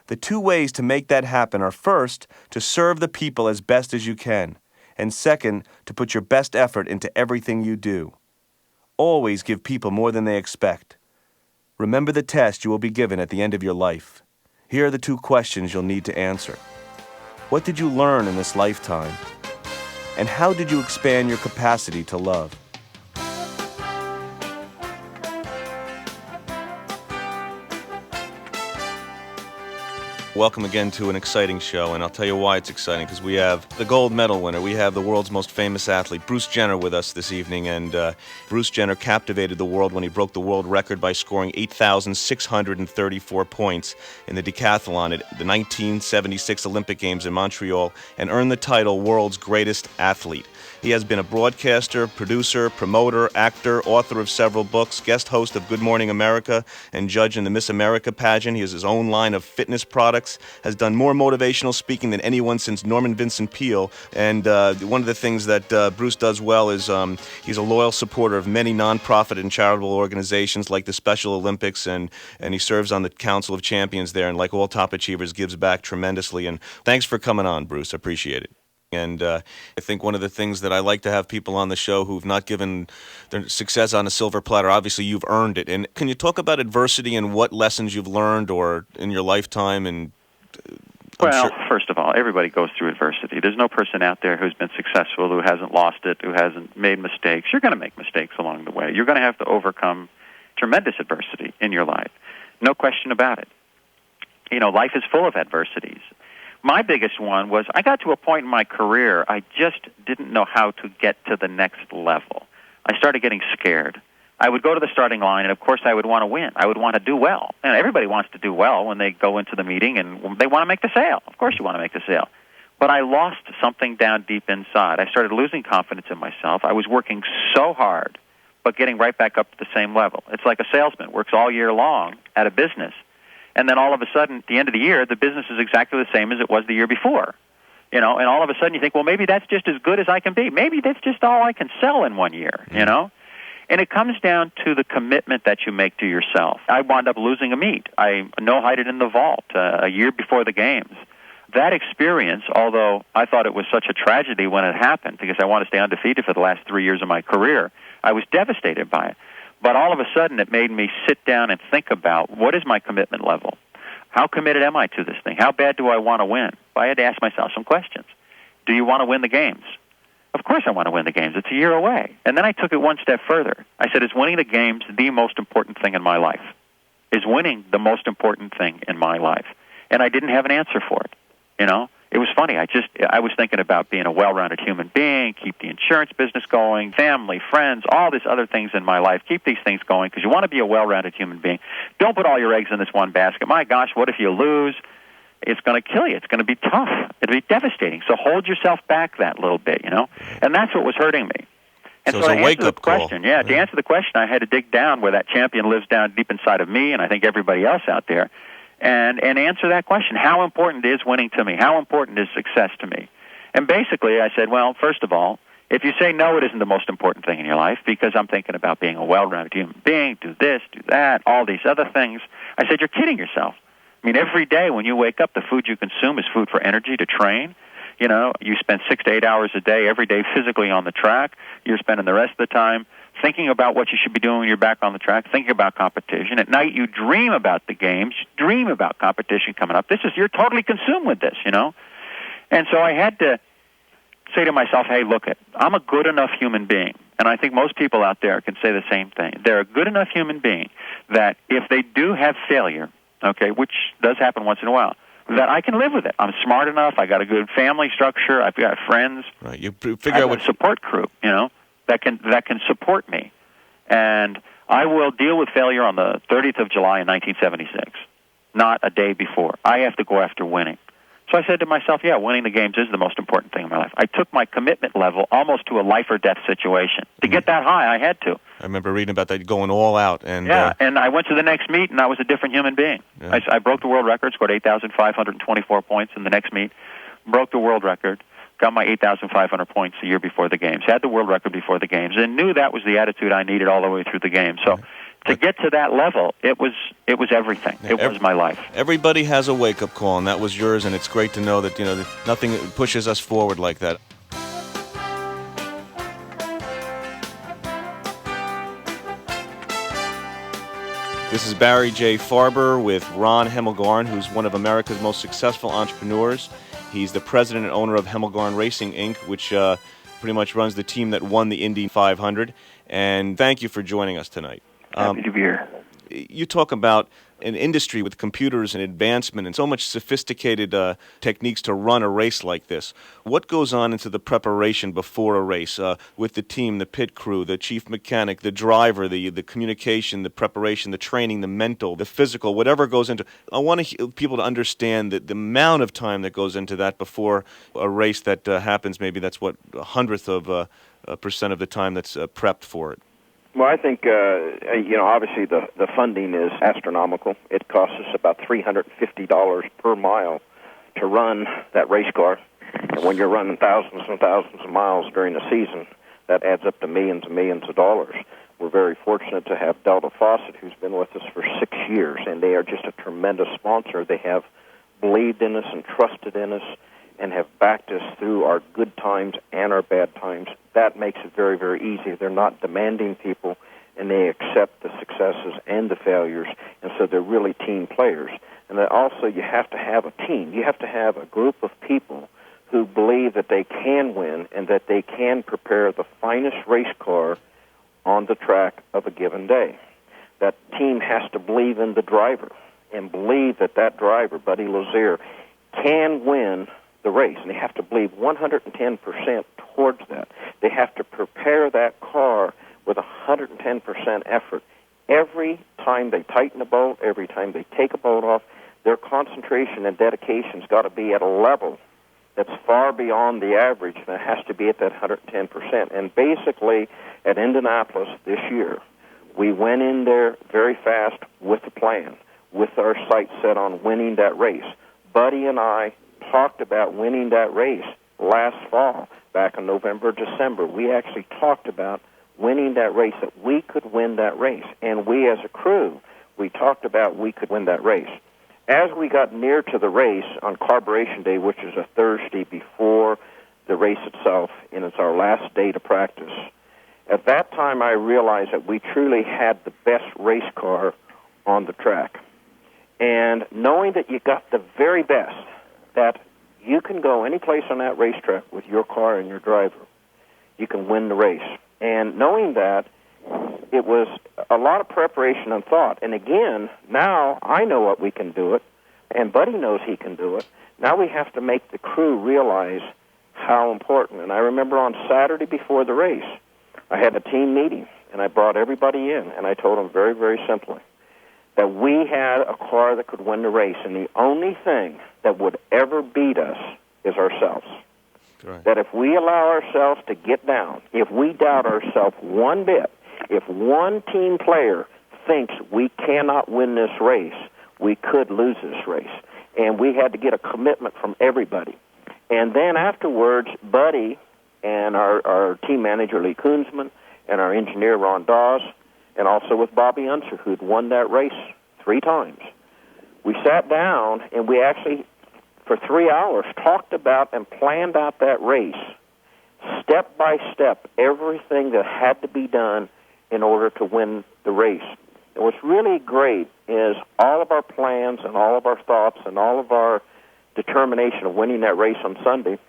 The 2 ways to make that happen are first, to serve the people as best as you can, and second, to put your best effort into everything you do. Always give people more than they expect. Remember the test you will be given at the end of your life. Here are the 2 questions you'll need to answer. What did you learn in this lifetime? And how did you expand your capacity to love? Welcome again to an exciting show, and I'll tell you why it's exciting, because we have the gold medal winner. We have the world's most famous athlete, Bruce Jenner, with us this evening, and Bruce Jenner captivated the world when he broke the world record by scoring 8,634 points in the decathlon at the 1976 Olympic Games in Montreal and earned the title World's Greatest Athlete. He has been a broadcaster, producer, promoter, actor, author of several books, guest host of Good Morning America, and judge in the Miss America pageant. He has his own line of fitness products, has done more motivational speaking than anyone since Norman Vincent Peale. And one of the things that Bruce does well is he's a loyal supporter of many nonprofit and charitable organizations like the Special Olympics, and he serves on the Council of Champions there, and like all top achievers, gives back tremendously. And thanks for coming on, Bruce. I appreciate it. And I think one of the things that I like to have people on the show who've not given their success on a silver platter, obviously you've earned it. And can you talk about adversity and what lessons you've learned or in your lifetime? And First of all, everybody goes through adversity. There's no person out there who's been successful who hasn't lost it, who hasn't made mistakes. You're going to make mistakes along the way. You're going to have to overcome tremendous adversity in your life. No question about it. You know, life is full of adversities. My biggest one was I got to a point in my career I just didn't know how to get to the next level. I started getting scared. I would go to the starting line, and of course I would want to win. I would want to do well. And everybody wants to do well when they go into the meeting, and they want to make the sale. Of course you want to make the sale. But I lost something down deep inside. I started losing confidence in myself. I was working so hard, but getting right back up to the same level. It's like a salesman works all year long at a business. And then all of a sudden, at the end of the year, the business is exactly the same as it was the year before. You know, and all of a sudden you think, well, maybe that's just as good as I can be. Maybe that's just all I can sell in 1 year, you know? And it comes down to the commitment that you make to yourself. I wound up losing a meet. I no-highted in the vault a year before the games. That experience, although I thought it was such a tragedy when it happened, because I want to stay undefeated for the last 3 years of my career, I was devastated by it. But all of a sudden, it made me sit down and think about, what is my commitment level? How committed am I to this thing? How bad do I want to win? I had to ask myself some questions. Do you want to win the games? Of course I want to win the games. It's a year away. And then I took it one step further. I said, is winning the games the most important thing in my life? Is winning the most important thing in my life? And I didn't have an answer for it, you know? It was funny. I was thinking about being a well-rounded human being, keep the insurance business going, family, friends, all these other things in my life. Keep these things going because you want to be a well-rounded human being. Don't put all your eggs in this one basket. My gosh, what if you lose? It's going to kill you. It's going to be tough. It'll be devastating. So hold yourself back that little bit, you know? And that's what was hurting me. And so it's a wake-up call. To answer the question, I had to dig down where that champion lives down deep inside of me, and I think everybody else out there. And answer that question. How important is winning to me? How important is success to me? And basically I said, well, first of all, if you say no, it isn't the most important thing in your life because I'm thinking about being a well-rounded human being, do this, do that, all these other things. I said, you're kidding yourself. I mean, every day when you wake up, the food you consume is food for energy to train. You know, you spend 6 to 8 hours a day, every day physically on the track. You're spending the rest of the time thinking about what you should be doing when you're back on the track, thinking about competition. At night, you dream about the games, you dream about competition coming up. You're totally consumed with this, you know? And so I had to say to myself, hey, look, I'm a good enough human being. And I think most people out there can say the same thing. They're a good enough human being that if they do have failure, okay, which does happen once in a while, that I can live with it. I'm smart enough. I got a good family structure. I've got friends. Right. You figure out what support crew, you know, that can support me. And I will deal with failure on the 30th of July in 1976, not a day before. I have to go after winning. So I said to myself, yeah, winning the games is the most important thing in my life. I took my commitment level almost to a life or death situation. To get that high, I had to. I remember reading about that, going all out. And and I went to the next meet, and I was a different human being. Yeah. I broke the world record, scored 8,524 points in the next meet, broke the world record, got my 8,500 points the year before the games, had the world record before the games, and knew that was the attitude I needed all the way through the game. So to get to that level, it was everything. It was my life. Everybody has a wake-up call, and that was yours, and it's great to know that, you know, that nothing pushes us forward like that. This is Barry J. Farber with Ron Hemmelgarn, who's one of America's most successful entrepreneurs. He's the president and owner of Hemmelgarn Racing, Inc., which pretty much runs the team that won the Indy 500. And thank you for joining us tonight. Happy to be here. You talk about an industry with computers and advancement and so much sophisticated techniques to run a race like this. What goes on into the preparation before a race with the team, the pit crew, the chief mechanic, the driver, the communication, the preparation, the training, the mental, the physical, whatever goes into. I want people to understand that the amount of time that goes into that before a race that happens. Maybe that's what 100th of % of the time that's prepped for it. Well, I think, obviously the funding is astronomical. It costs us about $350 per mile to run that race car. And when you're running thousands and thousands of miles during the season, that adds up to millions and millions of dollars. We're very fortunate to have Delta Faucet, who's been with us for 6 years, and they are just a tremendous sponsor. They have believed in us and trusted in us and have backed us through our good times and our bad times. That makes it very, very easy. They're not demanding people, and they accept the successes and the failures, and so they're really team players. And then also you have to have a team. You have to have a group of people who believe that they can win and that they can prepare the finest race car on the track of a given day. That team has to believe in the driver and believe that that driver, Buddy Lazier, can win the race, and they have to believe 110% towards that. They have to prepare that car with 110% effort. Every time they tighten a bolt, every time they take a bolt off, their concentration and dedication's got to be at a level that's far beyond the average, and it has to be at that 110%. And basically, at Indianapolis this year, we went in there very fast with a plan, with our sights set on winning that race. Buddy and I talked about winning that race last fall, back in November, December. We actually talked about winning that race, that we could win that race. And we as a crew, we talked about we could win that race. As we got near to the race on Carburation Day, which is a Thursday before the race itself, and it's our last day to practice, at that time I realized that we truly had the best race car on the track. And knowing that you got the very best, that you can go any place on that racetrack with your car and your driver, you can win the race. And knowing that, it was a lot of preparation and thought. And again, now I know what we can do it, and Buddy knows he can do it. Now we have to make the crew realize how important. And I remember on Saturday before the race, I had a team meeting, and I brought everybody in, and I told them very, very simply that we had a car that could win the race, and the only thing that would ever beat us is ourselves. Right. That if we allow ourselves to get down, if we doubt ourselves one bit, if one team player thinks we cannot win this race, we could lose this race. And we had to get a commitment from everybody. And then afterwards, Buddy and our team manager, Lee Koonsman, and our engineer, Ron Dawes, and also with Bobby Unser, who'd won that race 3 times. We sat down, and we actually, for 3 hours, talked about and planned out that race, step by step, everything that had to be done in order to win the race. And what's really great is all of our plans and all of our thoughts and all of our determination of winning that race on Sunday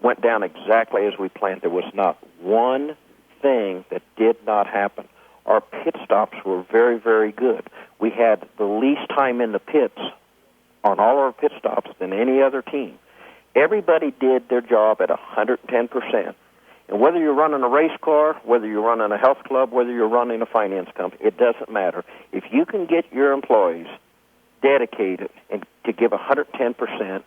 went down exactly as we planned. There was not one thing that did not happen. Our pit stops were very, very good. We had the least time in the pits on all our pit stops than any other team. Everybody did their job at 110%. And whether you're running a race car, whether you're running a health club, whether you're running a finance company, it doesn't matter. If you can get your employees dedicated and to give 110%,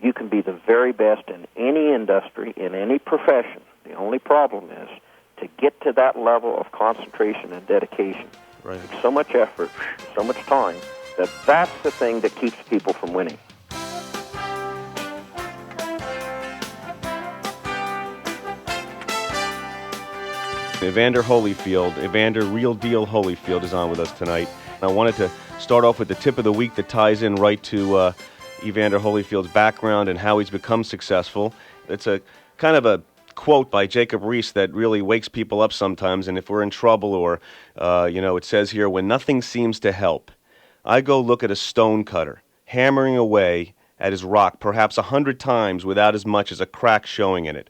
you can be the very best in any industry, in any profession. The only problem is to get to that level of concentration and dedication. Right. It's so much effort, so much time, that's the thing that keeps people from winning. Evander Holyfield, Evander Real Deal Holyfield is on with us tonight. I wanted to start off with the tip of the week that ties in right to Evander Holyfield's background and how he's become successful. It's a kind of a quote by Jacob Riis that really wakes people up sometimes, and if we're in trouble or, it says here, when nothing seems to help, I go look at a stone cutter, hammering away at his rock perhaps 100 times without as much as a crack showing in it.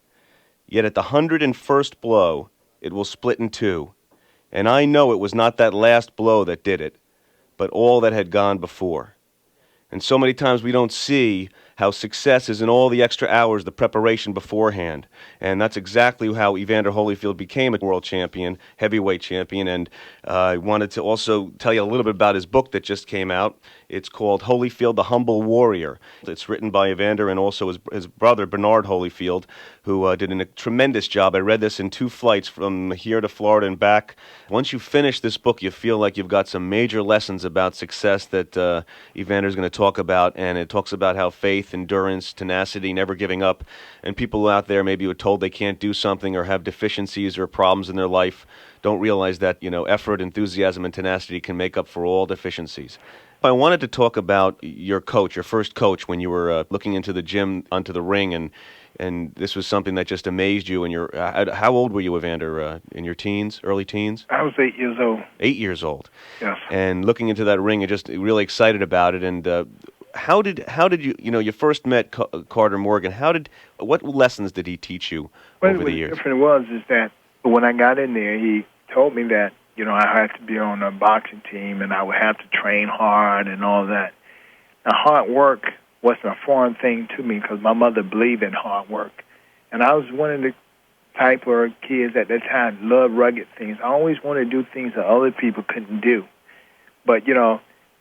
Yet at the 101st blow, it will split in two. And I know it was not that last blow that did it, but all that had gone before. And so many times we don't see how success is in all the extra hours, the preparation beforehand. And that's exactly how Evander Holyfield became a world champion, heavyweight champion. And I wanted to also tell you a little bit about his book that just came out. It's called Holyfield, the Humble Warrior. It's written by Evander and also his brother, Bernard Holyfield, who did a tremendous job. I read this in 2 flights from here to Florida and back. Once you finish this book, you feel like you've got some major lessons about success that Evander's going to talk about. And it talks about how faith, endurance, tenacity, never giving up, and people out there maybe who are told they can't do something or have deficiencies or problems in their life don't realize that, effort, enthusiasm, and tenacity can make up for all deficiencies. I wanted to talk about your coach, your first coach, when you were looking into the gym, onto the ring, and this was something that just amazed you. And how old were you, Evander? In your teens, early teens? I was 8 years old. 8 years old. Yes. And looking into that ring and just really excited about it. And how did you you first met Carter Morgan? What lessons did he teach you over the years? What different is that when I got in there, he told me that I had to be on a boxing team and I would have to train hard and all that. Now, hard work wasn't a foreign thing to me because my mother believed in hard work, and I was one of the type of kids at that time loved rugged things. I always wanted to do things that other people couldn't do, but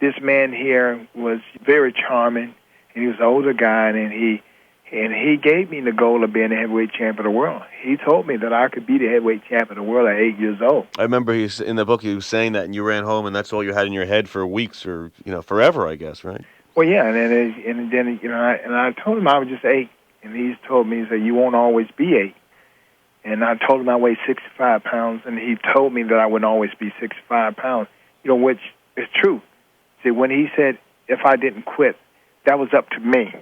this man here was very charming, and he was an older guy, and he gave me the goal of being the heavyweight champion of the world. He told me that I could be the heavyweight champion of the world at 8 years old. I remember in the book he was saying that, and you ran home, and that's all you had in your head for weeks or forever, I guess, right? Well, yeah, and then I told him I was just 8, and he told me, he said, you won't always be 8. And I told him I weighed 65 pounds, and he told me that I wouldn't always be 65 pounds, which is true. See, when he said if I didn't quit, that was up to me.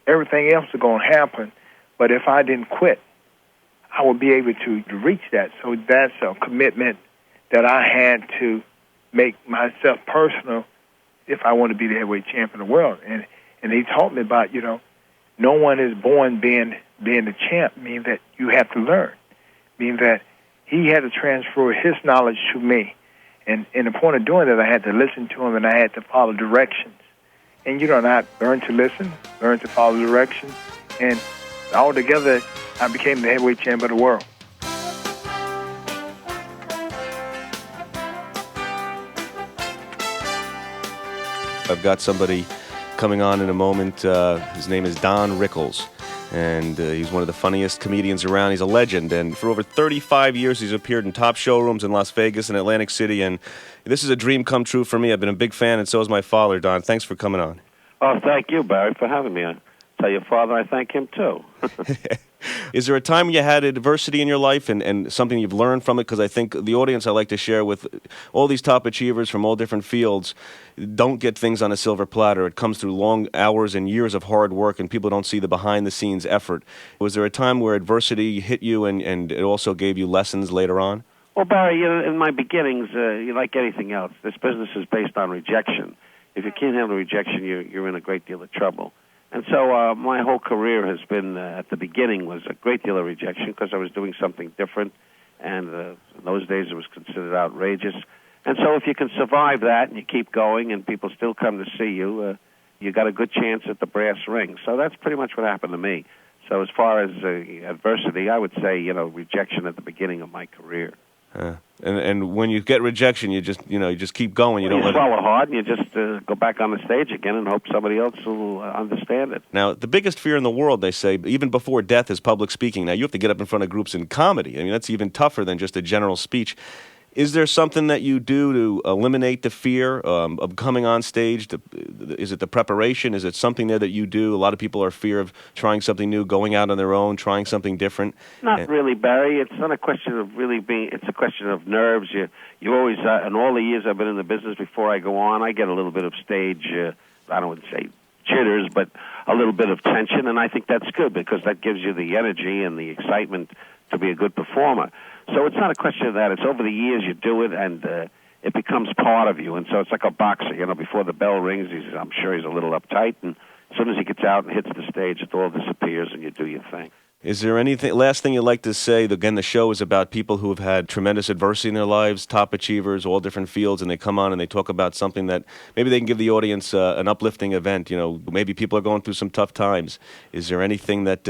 Everything else was going to happen, but if I didn't quit, I would be able to reach that. So that's a commitment that I had to make myself personal if I want to be the heavyweight champion of the world. And he taught me about, no one is born being the champ, meaning that you have to learn, meaning that he had to transfer his knowledge to me. And in the point of doing that, I had to listen to him and I had to follow directions. And I learned to listen, learned to follow directions, and all together, I became the heavyweight champion of the world. I've got somebody coming on in a moment. His name is Don Rickles, and he's one of the funniest comedians around. He's a legend, and for over 35 years, he's appeared in top showrooms in Las Vegas and Atlantic City, and this is a dream come true for me. I've been a big fan, and so is my father, Don. Thanks for coming on. Oh, thank you, Barry, for having me on. Tell your father I thank him, too. Is there a time you had adversity in your life and something you've learned from it? Because I think the audience I like to share with all these top achievers from all different fields don't get things on a silver platter. It comes through long hours and years of hard work, and people don't see the behind-the-scenes effort. Was there a time where adversity hit you and it also gave you lessons later on? Well, Barry, in my beginnings, like anything else, this business is based on rejection. If you can't handle rejection, you're in a great deal of trouble. And so my whole career has been, at the beginning, was a great deal of rejection because I was doing something different, and in those days it was considered outrageous. And so if you can survive that and you keep going and people still come to see you, you got a good chance at the brass ring. So that's pretty much what happened to me. So as far as adversity, I would say, rejection at the beginning of my career. And when you get rejection, you just keep going. You swallow hard, and you just go back on the stage again and hope somebody else will understand it. Now, the biggest fear in the world, they say, even before death, is public speaking. Now, you have to get up in front of groups in comedy. I mean, that's even tougher than just a general speech. Is there something that you do to eliminate the fear of coming on stage? Is it the preparation? Is it something there that you do? A lot of people are fear of trying something new, going out on their own, trying something different. Not really, Barry. It's not a question of really being. It's a question of nerves. You always, in all the years I've been in the business, before I go on, I get a little bit of stage. I don't want to say jitters, but a little bit of tension, and I think that's good because that gives you the energy and the excitement to be a good performer. So it's not a question of that. It's over the years you do it, and it becomes part of you. And so it's like a boxer. Before the bell rings, I'm sure he's a little uptight, and as soon as he gets out and hits the stage, it all disappears, and you do your thing. Is there anything, last thing you'd like to say? Again, the show is about people who have had tremendous adversity in their lives, top achievers, all different fields, and they come on and they talk about something that maybe they can give the audience an uplifting event. You know, maybe people are going through some tough times. Is there anything that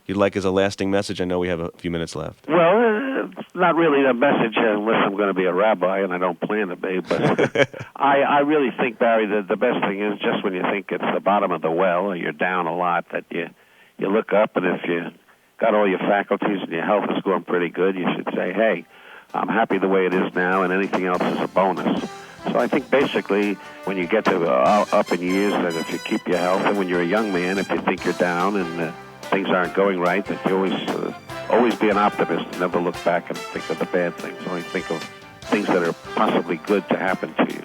you'd like as a lasting message? I know we have a few minutes left. Well, it's not really a message unless I'm going to be a rabbi, and I don't plan to be. But I really think, Barry, that the best thing is just when you think it's the bottom of the well or you're down a lot, that you look up, and if you got all your faculties and your health is going pretty good, you should say, hey, I'm happy the way it is now, and anything else is a bonus. So I think basically when you get to up in years, that if you keep your health, and when you're a young man, if you think you're down and things aren't going right, that you always be an optimist and never look back and think of the bad things. Only think of things that are possibly good to happen to you.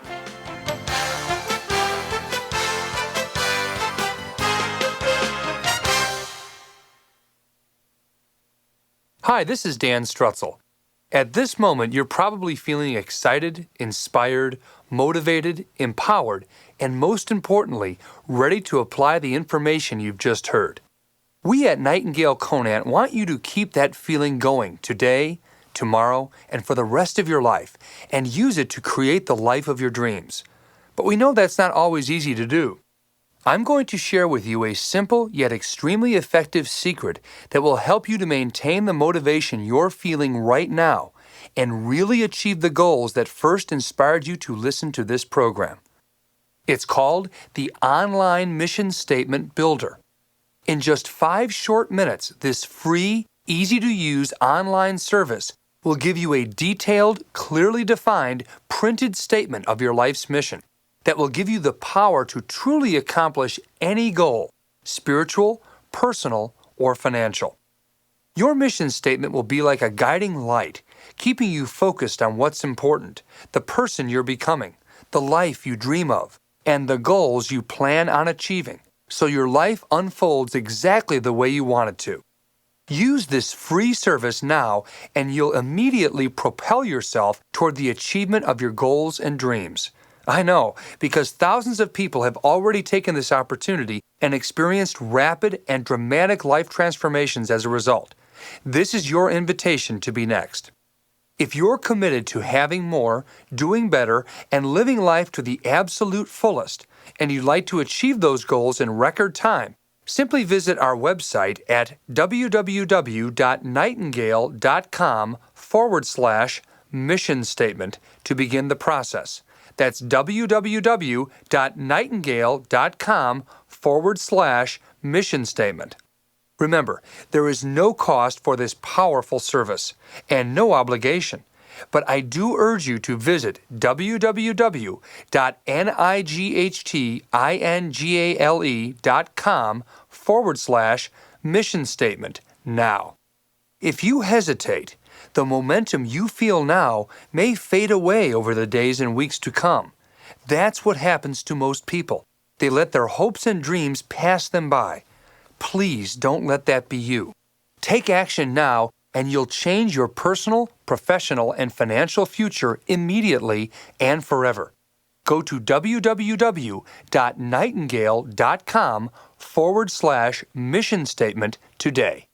Hi, this is Dan Strutzel. At this moment, you're probably feeling excited, inspired, motivated, empowered, and most importantly, ready to apply the information you've just heard. We at Nightingale Conant want you to keep that feeling going today, tomorrow, and for the rest of your life, and use it to create the life of your dreams. But we know that's not always easy to do. I'm going to share with you a simple yet extremely effective secret that will help you to maintain the motivation you're feeling right now and really achieve the goals that first inspired you to listen to this program. It's called the Online Mission Statement Builder. In just 5 short minutes, this free, easy-to-use online service will give you a detailed, clearly defined, printed statement of your life's mission that will give you the power to truly accomplish any goal, spiritual, personal, or financial. Your mission statement will be like a guiding light, keeping you focused on what's important, the person you're becoming, the life you dream of, and the goals you plan on achieving, so your life unfolds exactly the way you want it to. Use this free service now, and you'll immediately propel yourself toward the achievement of your goals and dreams. I know, because thousands of people have already taken this opportunity and experienced rapid and dramatic life transformations as a result. This is your invitation to be next. If you're committed to having more, doing better, and living life to the absolute fullest, and you'd like to achieve those goals in record time, simply visit our website at www.nightingale.com/mission statement to begin the process. That's www.nightingale.com/mission statement. Remember, there is no cost for this powerful service and no obligation, but I do urge you to visit www.nightingale.com/mission statement now. If you hesitate, the momentum you feel now may fade away over the days and weeks to come. That's what happens to most people. They let their hopes and dreams pass them by. Please don't let that be you. Take action now, and you'll change your personal, professional, and financial future immediately and forever. Go to www.nightingale.com/mission statement today.